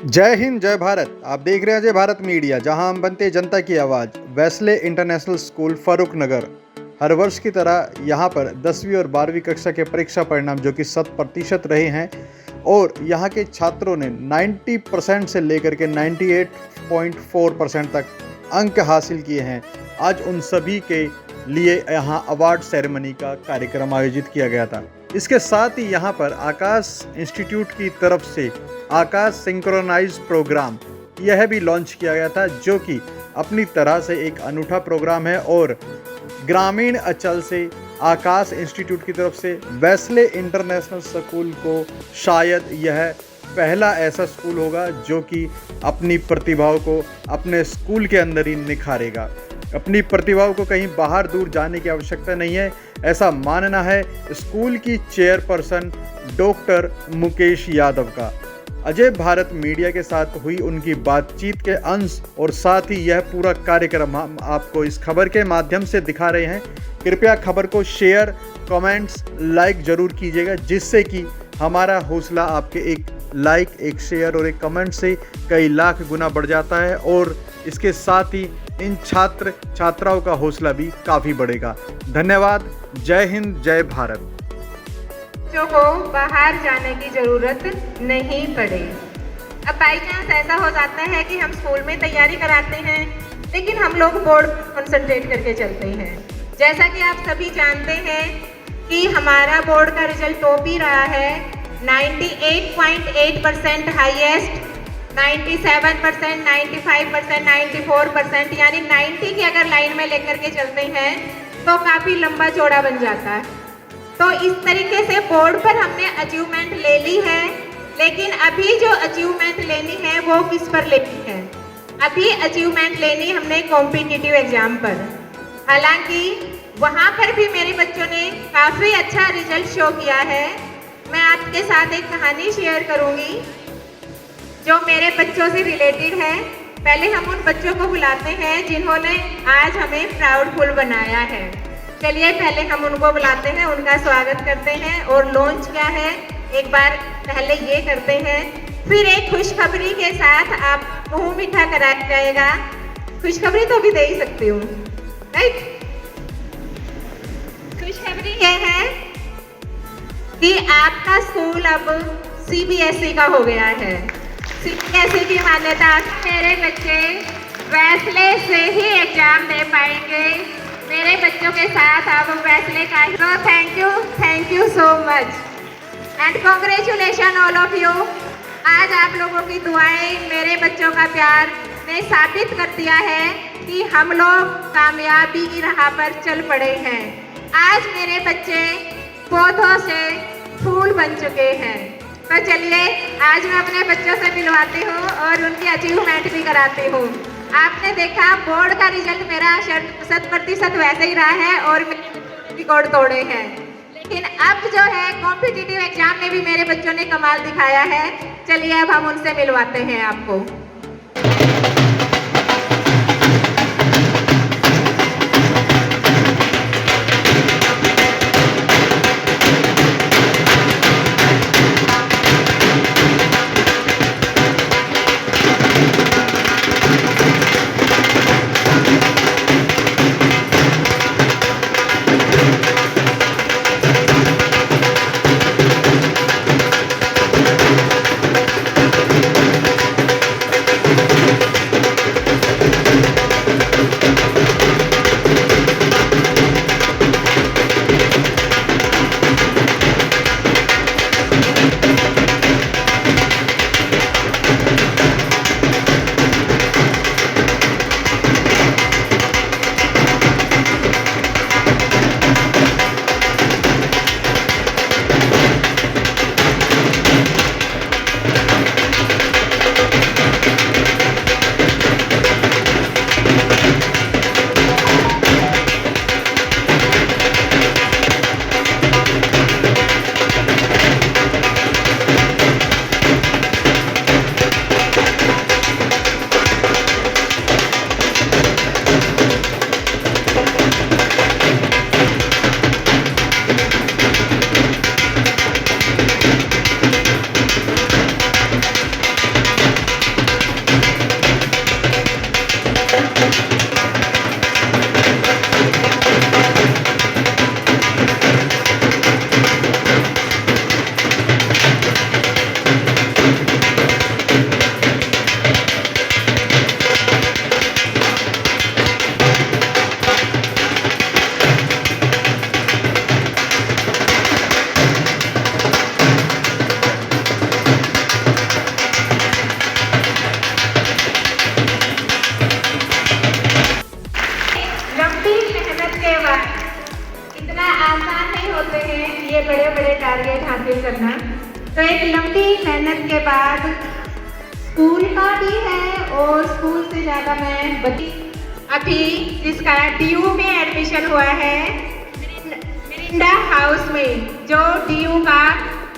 जय हिंद जय भारत। आप देख रहे हैं जय भारत मीडिया, जहां हम बनते जनता की आवाज़। वेस्ले इंटरनेशनल स्कूल फारूक नगर। हर वर्ष की तरह यहां पर 10वीं और 12वीं कक्षा के परीक्षा परिणाम जो कि 100% रहे हैं और यहां के छात्रों ने 90% से लेकर के 98.4% तक अंक हासिल किए हैं। आज उन सभी के लिए यहां अवार्ड सेरेमनी का कार्यक्रम आयोजित किया गया था। इसके साथ ही यहां पर आकाश इंस्टीट्यूट की तरफ से आकाश सिंक्रोनाइज प्रोग्राम यह भी लॉन्च किया गया था, जो कि अपनी तरह से एक अनूठा प्रोग्राम है। और ग्रामीण अंचल से आकाश इंस्टीट्यूट की तरफ से वेस्ले इंटरनेशनल स्कूल को शायद यह पहला ऐसा स्कूल होगा जो कि अपनी प्रतिभाओं को अपने स्कूल के अंदर ही निखारेगा। अपनी प्रतिभाओं को कहीं बाहर दूर जाने की आवश्यकता नहीं है, ऐसा मानना है स्कूल की चेयरपर्सन डॉक्टर मुकेश यादव का। अजय भारत मीडिया के साथ हुई उनकी बातचीत के अंश और साथ ही यह पूरा कार्यक्रम हम आपको इस खबर के माध्यम से दिखा रहे हैं। कृपया खबर को शेयर, कमेंट्स, लाइक जरूर कीजिएगा, जिससे कि हमारा हौसला आपके एक लाइक, एक शेयर और एक कमेंट से कई लाख गुना बढ़ जाता है। और इसके साथ ही इन छात्र छात्राओं का हौसला भी काफ़ी बढ़ेगा। धन्यवाद। जय हिंद जय भारत। बच्चों को बाहर जाने की ज़रूरत नहीं पड़े। अब बाई चांस ऐसा हो जाता है कि हम स्कूल में तैयारी कराते हैं, लेकिन हम लोग बोर्ड कंसंट्रेट करके चलते हैं। जैसा कि आप सभी जानते हैं कि हमारा बोर्ड का रिजल्ट टॉप ही रहा है। 98.8% हाईएस्ट, 97%, 95%, 94%, यानी 90 की अगर लाइन में लेकर के चलते हैं तो काफ़ी लंबा चौड़ा बन जाता है। तो इस तरीके से बोर्ड पर हमने अचीवमेंट ले ली है, लेकिन अभी जो अचीवमेंट लेनी है वो किस पर लेनी है? अभी अचीवमेंट लेनी हमने कॉम्पिटिटिव एग्जाम पर। हालांकि वहाँ पर भी मेरे बच्चों ने काफ़ी अच्छा रिजल्ट शो किया है। मैं आपके साथ एक कहानी शेयर करूँगी जो मेरे बच्चों से रिलेटेड है। पहले हम उन बच्चों को बुलाते हैं जिन्होंने आज हमें प्राउडफुल बनाया है। चलिए पहले हम उनको बुलाते हैं, उनका स्वागत करते हैं और लॉन्च क्या है एक बार पहले ये करते हैं, फिर एक खुशखबरी के साथ आप मुंह मीठा कराया जाएगा। खुशखबरी तो भी दे ही सकती हूँ, राइट? खुशखबरी ये है कि आपका स्कूल अब CBSE का हो गया है। CBSE की मान्यता मेरे बच्चे वेस्ले से ही एग्जाम दे पाएंगे। मेरे बच्चों के साथ अब वेस्ले का ही। तो thank you so much and congratulation all of you. आज आप लोगों की दुआएं, मेरे बच्चों का प्यार ने साबित कर दिया है कि हम लोग कामयाबी की राह पर चल पड़े हैं। आज मेरे बच्चे पौधों से फूल बन चुके हैं। तो चलिए आज मैं अपने बच्चों से मिलवाती हूँ और उनकी अचीवमेंट भी कराती हूँ। आपने देखा बोर्ड का रिजल्ट मेरा 100% वैसे ही रहा है और रिकॉर्ड तोड़े हैं, लेकिन अब जो है कॉम्पिटिटिव एग्जाम में भी मेरे बच्चों ने कमाल दिखाया है। चलिए अब हम उनसे मिलवाते हैं आपको। एक लंबी मेहनत के बाद स्कूल का भी है और स्कूल से ज़्यादा मैं बच्ची अभी जिसका DU में एडमिशन हुआ है मिरिंडा हाउस में, जो DU का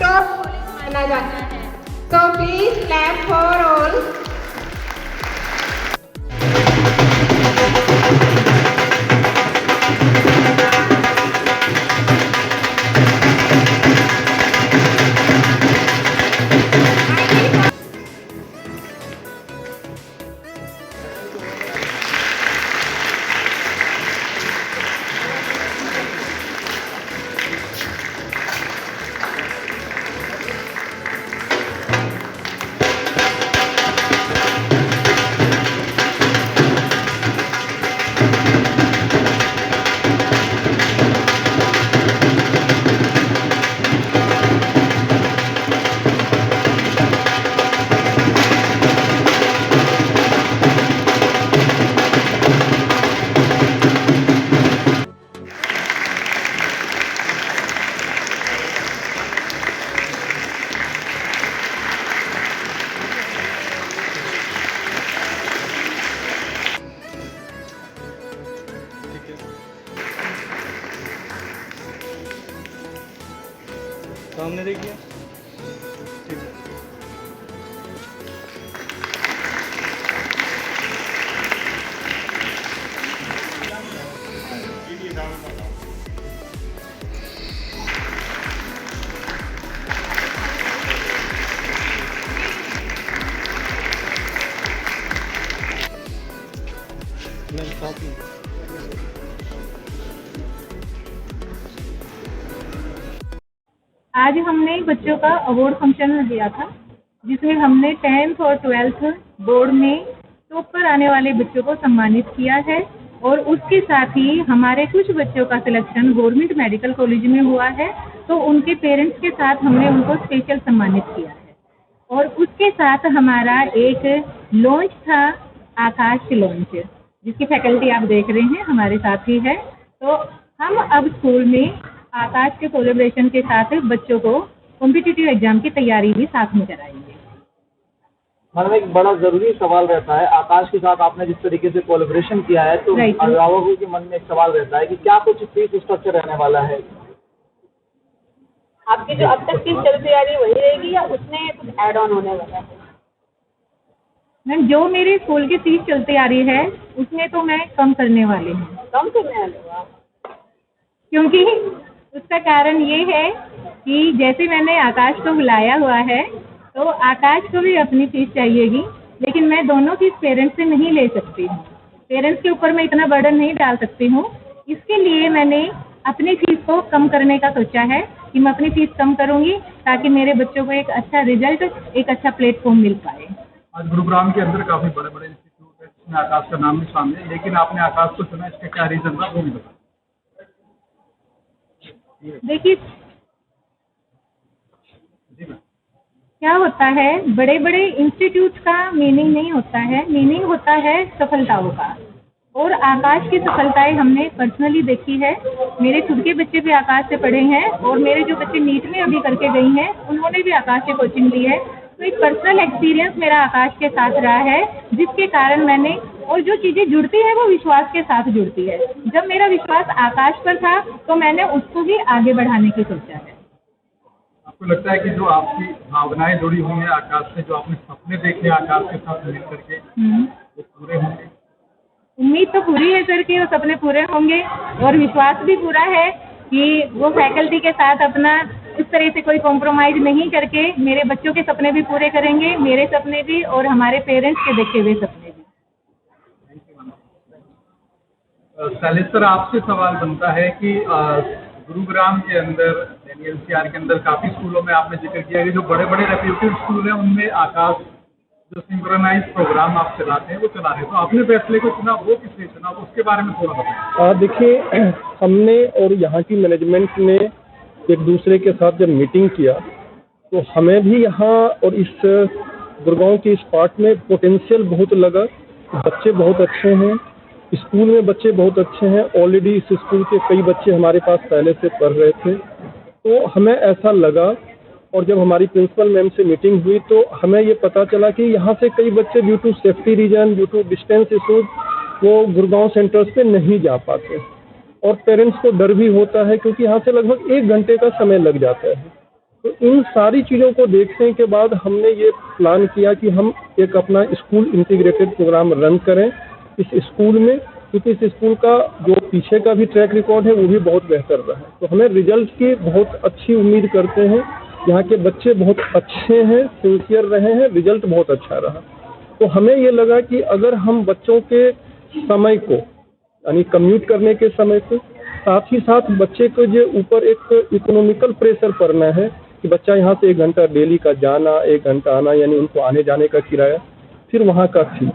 टॉप कॉलेज माना जाता है। तो प्लीज क्लैप फॉर ऑल। सामने देखिए। ठीक है। नहीं, साथ में। आज हमने बच्चों का अवार्ड फंक्शन दिया था, जिसमें हमने 10th और 12th बोर्ड में टॉप पर आने वाले बच्चों को सम्मानित किया है और उसके साथ ही हमारे कुछ बच्चों का सिलेक्शन गवर्नमेंट मेडिकल कॉलेज में हुआ है, तो उनके पेरेंट्स के साथ हमने उनको स्पेशल सम्मानित किया है। और उसके साथ हमारा एक लॉन्च था, आकाश लॉन्च, जिसकी फैकल्टी आप देख रहे हैं हमारे साथ ही है। तो हम अब स्कूल में आकाश के कोलैबोरेशन के साथ बच्चों को कॉम्पिटिटिव एग्जाम की तैयारी भी साथ में कराएंगे। मैडम, एक बड़ा जरूरी सवाल रहता है, आकाश के साथ आपने जिस तरीके से कोलैबोरेशन किया है, तो अभिभावकों के मन में एक सवाल रहता है कि क्या कुछ फीस स्ट्रक्चर रहने वाला है? आपकी जो अब तक की चलती आ रही वही रहेगी या उसमें कुछ ऐड ऑन होने वाला है? मैम, जो मेरे स्कूल की फीस चलती आ रही है उसमें तो मैं कम करने वाली हूँ। कम करने वाले हो? क्योंकि उसका कारण ये है कि जैसे मैंने आकाश को बुलाया हुआ है, तो आकाश को भी अपनी फीस चाहिएगी, लेकिन मैं दोनों फीस पेरेंट्स से नहीं ले सकती हूँ। पेरेंट्स के ऊपर मैं इतना बर्डन नहीं डाल सकती हूँ। इसके लिए मैंने अपनी फीस को कम करने का सोचा है कि मैं अपनी फीस कम करूँगी ताकि मेरे बच्चों को एक अच्छा रिजल्ट, एक अच्छा प्लेटफॉर्म मिल पाए। आज गुरुग्राम के अंदर काफ़ी बड़े बड़े इंस्टीट्यूट है जिसमें आकाश का नाम भी शामिल है, लेकिन आपने आकाश को चुना, इसका क्या रीज़न था वो भी बताएं। देखिए, क्या होता है, बड़े बड़े इंस्टीट्यूट का मीनिंग नहीं होता है, मीनिंग होता है सफलताओं का। और आकाश की सफलताएं हमने पर्सनली देखी है। मेरे खुद के बच्चे भी आकाश से पढ़े हैं और मेरे जो बच्चे नीट में अभी करके गई हैं उन्होंने भी आकाश से कोचिंग ली है। तो एक पर्सनल एक्सपीरियंस मेरा आकाश के साथ रहा है, जिसके कारण मैंने, और जो चीज़ें जुड़ती हैं वो विश्वास के साथ जुड़ती है। जब मेरा विश्वास आकाश पर था तो मैंने उसको भी आगे बढ़ाने की सोचा है। आपको लगता है कि जो आपकी भावनाएं जुड़ी हुई हैं आकाश से, जो आपने सपने देखे आकाश के साथ मिल करके, वो पूरे होंगे? उम्मीद तो पूरी है सर कि वो सपने पूरे होंगे और विश्वास भी पूरा है कि वो फैकल्टी के साथ अपना इस तरह से कोई कॉम्प्रोमाइज़ नहीं करके मेरे बच्चों के सपने भी पूरे करेंगे, मेरे सपने भी और हमारे पेरेंट्स के देखे हुए सपने भी। शैलेश सर, आपसे सवाल बनता है कि गुरुग्राम के अंदर यानी NCR के अंदर काफ़ी स्कूलों में आपने जिक्र किया कि जो बड़े बड़े रेप्यूटेड स्कूल हैं उनमें आकाश जो सिंक्रोनाइज प्रोग्राम आप चलाते हैं वो चला रहे हैं, तो आपने फैसले को चुना, वो किसने चुना, उसके बारे में थोड़ा बताएं। देखिए, हमने और यहाँ की मैनेजमेंट ने एक दूसरे के साथ जब मीटिंग किया तो हमें भी यहाँ और इस गुड़गांव के इस पार्ट में पोटेंशियल बहुत लगा। बच्चे बहुत अच्छे हैं, स्कूल में बच्चे बहुत अच्छे हैं, ऑलरेडी इस स्कूल के कई बच्चे हमारे पास पहले से पढ़ रहे थे, तो हमें ऐसा लगा और जब हमारी प्रिंसिपल मैम से मीटिंग हुई तो हमें ये पता चला कि यहाँ से कई बच्चे due to safety reason, due to distance issues वो गुड़गांव सेंटर्स पे नहीं जा पाते और पेरेंट्स को डर भी होता है क्योंकि यहाँ से लगभग 1 घंटे का समय लग जाता है। तो इन सारी चीज़ों को देखने के बाद हमने ये प्लान किया कि हम एक अपना स्कूल इंटीग्रेटेड प्रोग्राम रन करें इस स्कूल में, क्योंकि इस स्कूल का जो पीछे का भी ट्रैक रिकॉर्ड है वो भी बहुत बेहतर रहा है। तो हमें रिजल्ट की बहुत अच्छी उम्मीद करते हैं। यहाँ के बच्चे बहुत अच्छे हैं, सिंसियर रहे हैं, रिजल्ट बहुत अच्छा रहा। तो हमें ये लगा कि अगर हम बच्चों के समय को यानी कम्यूट करने के समय को साथ ही साथ बच्चे को जो ऊपर एक इकोनॉमिकल प्रेशर पड़ना है कि बच्चा यहाँ से 1 घंटा डेली का जाना, 1 घंटा आना, यानी उनको आने जाने का किराया, फिर वहाँ का फीस,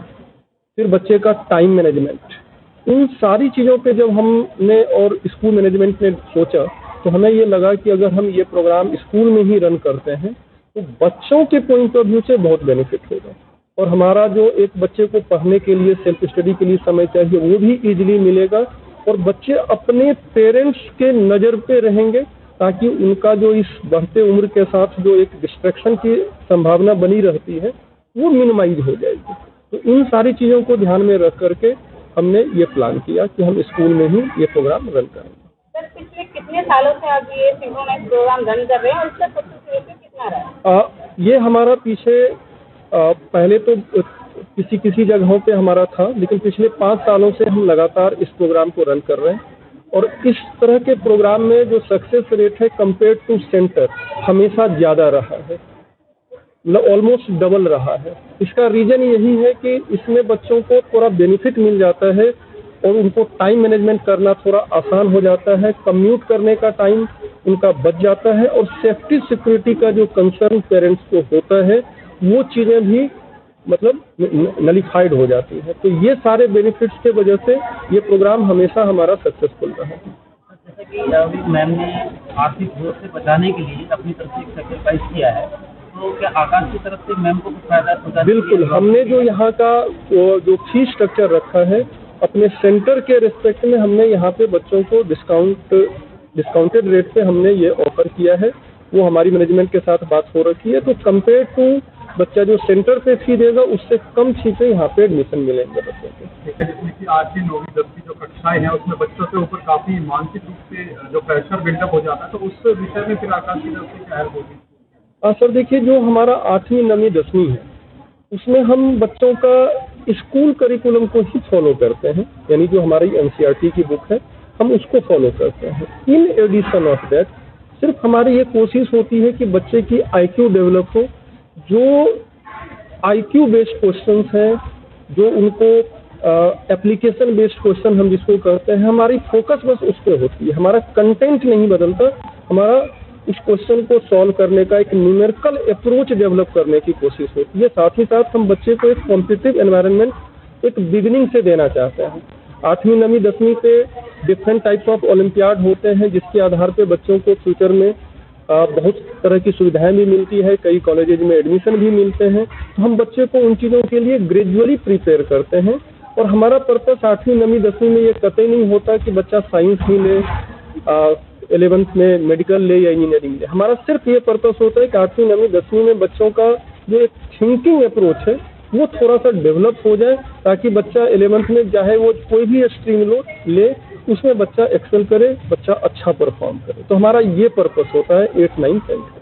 फिर बच्चे का टाइम मैनेजमेंट, इन सारी चीज़ों पे जब हमने और स्कूल मैनेजमेंट ने सोचा तो हमें ये लगा कि अगर हम ये प्रोग्राम स्कूल में ही रन करते हैं तो बच्चों के पॉइंट ऑफ व्यू से बहुत बेनिफिट होगा और हमारा जो एक बच्चे को पढ़ने के लिए, सेल्फ स्टडी के लिए समय चाहिए वो भी इजीली मिलेगा और बच्चे अपने पेरेंट्स के नज़र पे रहेंगे ताकि उनका जो इस बढ़ते उम्र के साथ जो एक डिस्ट्रैक्शन की संभावना बनी रहती है वो मिनिमाइज हो जाएगी। तो इन सारी चीज़ों को ध्यान में रख करके हमने ये प्लान किया कि हम स्कूल में ही ये प्रोग्राम रन करेंगे। सर पिछले कितने सालों से आप ये सिंक्रोनाइज प्रोग्राम रन कर रहे हैं और इसका सक्सेस रेट कितना रहा है? ये हमारा पीछे पहले तो किसी जगहों पे हमारा था, लेकिन पिछले 5 सालों से हम लगातार इस प्रोग्राम को रन कर रहे हैं और इस तरह के प्रोग्राम में जो सक्सेस रेट है कंपेयर टू सेंटर हमेशा ज़्यादा रहा है, मतलब ऑलमोस्ट डबल रहा है। इसका रीज़न यही है कि इसमें बच्चों को थोड़ा बेनिफिट मिल जाता है और उनको टाइम मैनेजमेंट करना थोड़ा आसान हो जाता है, कम्यूट करने का टाइम उनका बच जाता है और सेफ्टी सिक्योरिटी का जो कंसर्न पेरेंट्स को होता है वो चीज़ें भी मतलब नलिफाइड हो जाती है। तो ये सारे बेनिफिट्स के वजह से ये प्रोग्राम हमेशा हमारा सक्सेसफुल रहा है। जैसे कि अभी मैम ने आर्थिक बोझ से बचाने के लिए अपनी तरफ से एक सेक्रीफाइस किया है, तो क्या आकाश की तरफ से मैम को कुछ फायदा होता है? बिल्कुल, हमने जो यहाँ का जो फीस स्ट्रक्चर रखा है अपने सेंटर के रिस्पेक्ट में हमने यहाँ पे बच्चों को डिस्काउंटेड रेट पे हमने ये ऑफर किया है। वो हमारी मैनेजमेंट के साथ बात हो रखी है। तो कंपेयर टू बच्चा जो सेंटर पे फी देगा उससे कम फी पे यहाँ पे एडमिशन मिलेंगे बच्चों को। जिसमें कि आज की 9वीं 10वीं जो कक्षाएं हैं उसमें बच्चों के ऊपर काफी मानसिक रूप से जो प्रेशर बिल्डअप हो जाता है, तो उस विषय में फिर आकाश की तरफ से क्या हेल्प होगी? सर देखिए, जो हमारा 8वीं 9वीं 10वीं है उसमें हम बच्चों का स्कूल करिकुलम को ही फॉलो करते हैं, यानी जो हमारी NCERT की बुक है हम उसको फॉलो करते हैं। इन एडिशन ऑफ दैट सिर्फ हमारी ये कोशिश होती है कि बच्चे की IQ डेवलप हो। जो IQ बेस्ड क्वेश्चंस हैं, जो उनको एप्लीकेशन बेस्ड क्वेश्चन हम जिसको करते हैं, हमारी फोकस बस उस पर होती है। हमारा कंटेंट नहीं बदलता, हमारा इस क्वेश्चन को सॉल्व करने का एक न्यूमेरिकल अप्रोच डेवलप करने की कोशिश होती है। साथ ही साथ हम बच्चे को एक कॉम्पिटिटिव एनवायरनमेंट एक बिगिनिंग से देना चाहते हैं। 8वीं 9वीं 10वीं पे डिफरेंट टाइप्स ऑफ ओलंपियाड होते हैं जिसके आधार पे बच्चों को फ्यूचर में बहुत तरह की सुविधाएं भी मिलती है, कई कॉलेजेज में एडमिशन भी मिलते हैं। तो हम बच्चे को उन चीज़ों के लिए ग्रेजुअली प्रिपेयर करते हैं और हमारा पर्पस 8वीं 9वीं 10वीं में ये कतई नहीं होता कि बच्चा साइंस ही ले, 11th में मेडिकल ले या इंजीनियरिंग ले। हमारा सिर्फ ये पर्पस होता है कि 8वीं 9वीं 10वीं में बच्चों का जो एक थिंकिंग अप्रोच है वो थोड़ा सा डेवलप हो जाए ताकि बच्चा 11th में चाहे वो कोई भी स्ट्रीम ले उसमें बच्चा एक्सेल करे, बच्चा अच्छा परफॉर्म करे। तो हमारा ये पर्पस होता है 8, 9, 10 का।